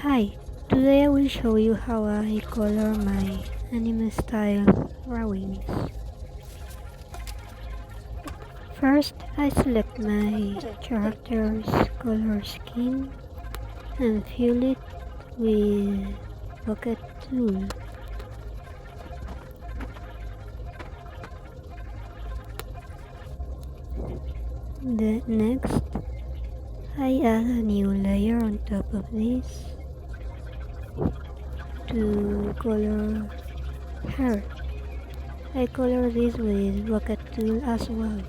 Hi, today I will show you how I color my anime style drawings. First, I select my character's color scheme and fill it with bucket tool. Next, I add a new layer on top of this to color her. I color this with bucket tool as well.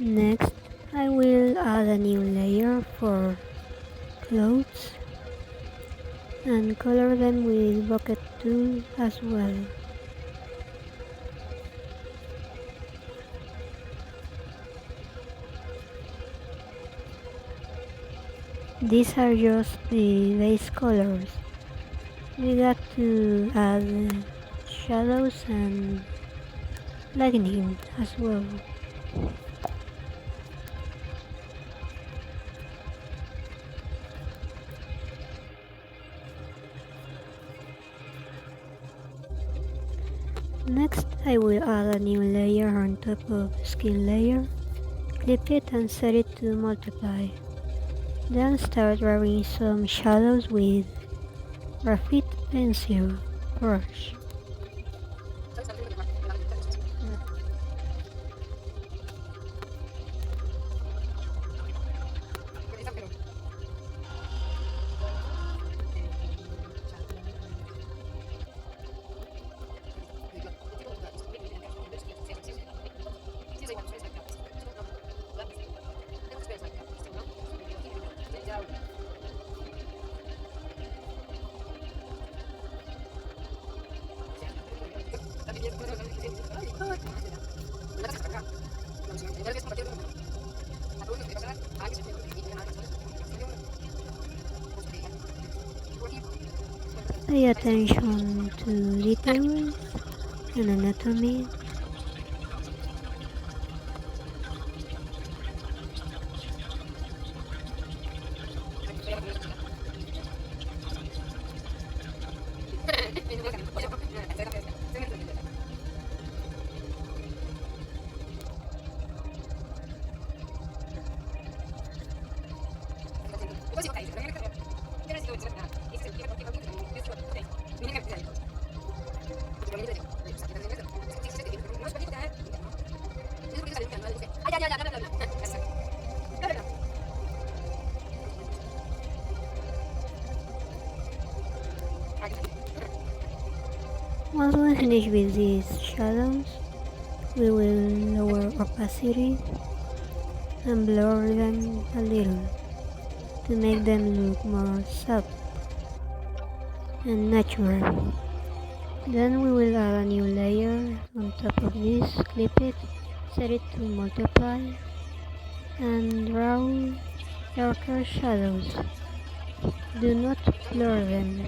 Next, I will add a new layer for clothes and color them with bucket tool as well. These are just the base colors. We got to add shadows and lightning as well. Next, I will add a new layer on top of skin layer, clip it and set it to multiply. Then start drawing some shadows with graphite pencil brush. Pay attention to details and anatomy. Once we finish with these shadows, we will lower opacity and blur them a little to make them look more soft and natural. Then we will add a new layer on top of this, clip it, set it to multiply, and draw darker shadows. Do not blur them.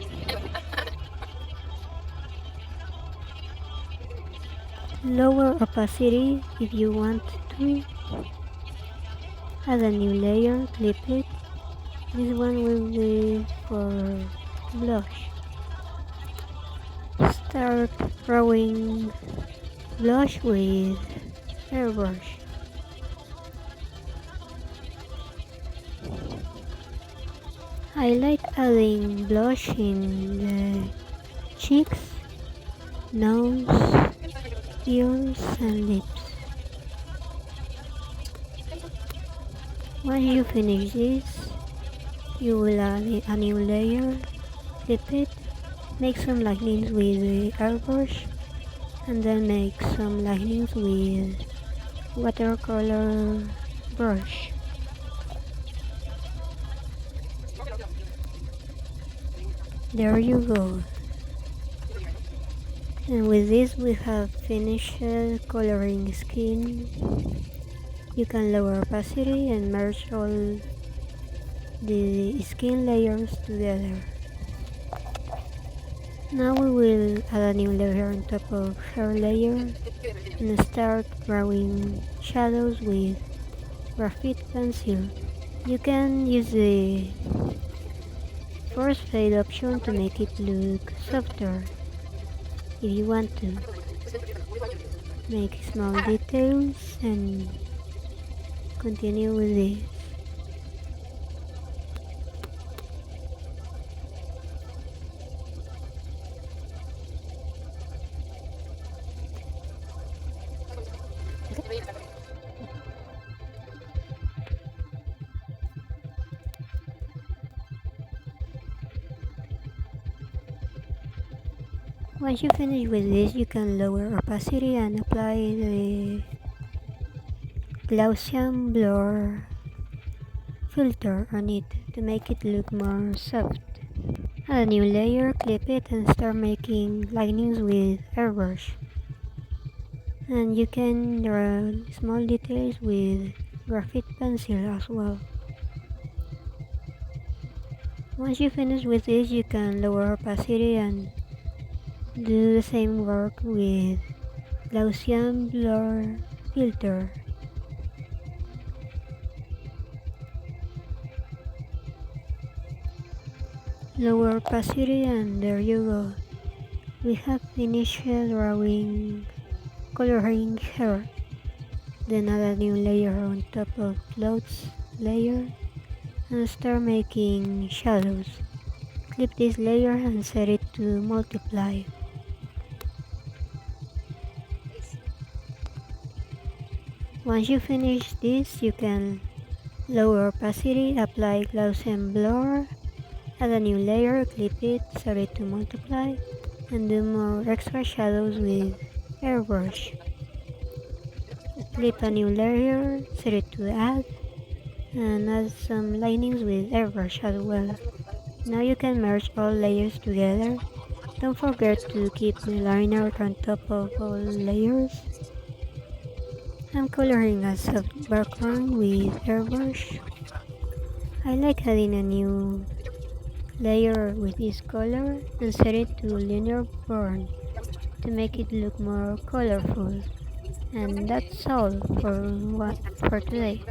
Lower opacity if you want to. Add a new layer, clip it. This one will be for blush. Start drawing blush with airbrush. I like adding blush in the cheeks, nose, ears and lips. Once you finish this, you will add a new layer, clip it, make some lightnings with the airbrush, and then make some lightnings with watercolor brush. There you go. And with this we have finished coloring skin. You can lower opacity and merge all the skin layers together. Now we will add a new layer on top of her layer and start drawing shadows with graphite pencil. You can use the force fade option to make it look softer if you want to. Make small details and continue with this. Once you finish with this, you can lower opacity and apply the Gaussian blur filter on it to make it look more soft. Add a new layer, clip it and start making linings with airbrush. And you can draw small details with graphite pencil as well. Once you finish with this, you can lower opacity and do the same work with Gaussian blur filter. Lower opacity and there you go. We have finished drawing, coloring hair. Then add a new layer on top of clothes layer and start making shadows. Clip this layer and set it to multiply. Once you finish this, you can lower opacity, apply Gaussian blur, add a new layer, clip it, set it to multiply, and do more extra shadows with airbrush. Clip a new layer, set it to add, and add some linings with airbrush as well. Now you can merge all layers together. Don't forget to keep the line art on top of all layers. I'm coloring a soft background with airbrush. I like adding a new layer with this color and set it to linear burn to make it look more colorful. And that's all for today.